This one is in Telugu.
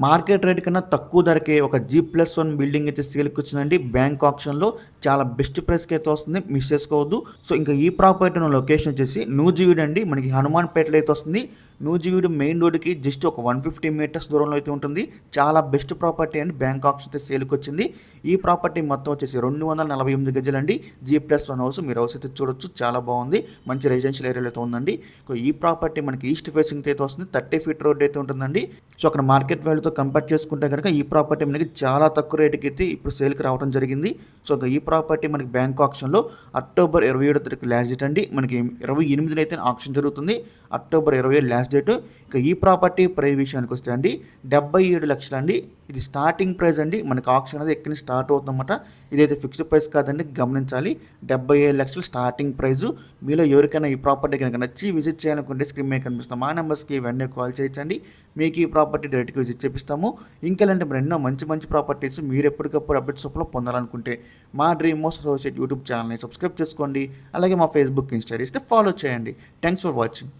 మార్కెట్ రేట్ కన్నా తక్కువ ధరకే ఒక G+1 బిల్డింగ్ అయితే సేల్‌కి వచ్చిందండి. బ్యాంక్ ఆక్షన్‌లో చాలా బెస్ట్ ప్రైస్‌కి అయితే వస్తుంది. మిస్ చేసుకోవద్దు. సో, ఇంకా ఈ ప్రాపర్టీ ఉన్న లొకేషన్ వచ్చేసి నూజివీడు అండి. మనకి హనుమాన్‌పేటలో అయితే వస్తుంది. నూజివీడు మెయిన్ రోడ్‌కి జస్ట్ ఒక 150 మీటర్స్ దూరంలో అయితే ఉంటుంది. చాలా బెస్ట్ ప్రాపర్టీ అండి. బ్యాంక్ ఆక్షన్ అయితే సేల్‌కి వచ్చింది. ఈ ప్రాపర్టీ మొత్తం వచ్చేసి 248 గజాలండి. G+1 house. మీరు హౌస్ అయితే చూడొచ్చు. చాలా బాగుంది. మంచి రెసిడెన్షియల్ ఏరియాలో అయితే ఉందండి. ఈ ప్రాపర్టీ మనకి ఈస్ట్ ఫేసింగ్ అయితే వస్తుంది. 30 ఫీట్ రోడ్ అయితే ఉంటుందండి. సో, అక్కడ మార్కెట్ వాల్యూతో కంపేర్ చేసుకుంటే కనుక ఈ ప్రాపర్టీ మనకి చాలా తక్కువ రేటుకి అయితే ఇప్పుడు సేల్‌కి రావడం జరిగింది. సో, ఈ ప్రాపర్టీ మనకి బ్యాంక్ ఆక్షన్‌లో అక్టోబర్ 27 తారీఖు లాస్ట్ డేట్ అండి. మనకి 28న అయితే ఆక్షన్ జరుగుతుంది. October 27 last date. ఇక ఈ ప్రాపర్టీ ప్రైస్ విషయానికి వస్తే అండి 77 లక్షలు అండి. ఇది స్టార్టింగ్ ప్రైస్ అండి. మనకి ఆక్షన్ అనేది ఎక్కడి నుంచి స్టార్ట్ అవుతుందన్నమాట. ఇదైతే ఫిక్స్డ్ ప్రైస్ కాదండి, గమనించాలి. 77 లక్షలు స్టార్టింగ్ ప్రైజు. మీలో ఎవరికైనా ఈ ప్రాపర్టీ కనుక నచ్చి విజిట్ చేయాలనుకుంటే స్క్రీన్ మీద కనిపిస్తాం మా నెంబర్స్కి వెంటనే కాల్ చేయొచ్చండి. మీకు ఈ ప్రాపర్టీ డైరెక్ట్గా విజిట్ చేపిస్తాము. ఇంకెలాంటి మరి ఎన్నో మంచి మంచి ప్రాపర్టీస్ మీరు ఎప్పటికప్పుడు అప్డేట్స్ రూపంలో పొందాలనుకుంటే మా డ్రీమ్ హౌస్ అసోసియేట్ యూట్యూబ్ ఛానల్ని సబ్స్క్రైబ్ చేసుకోండి. అలాగే మా ఫేస్బుక్, ఇన్స్టా ఫాలో చేయండి. Thanks for watching.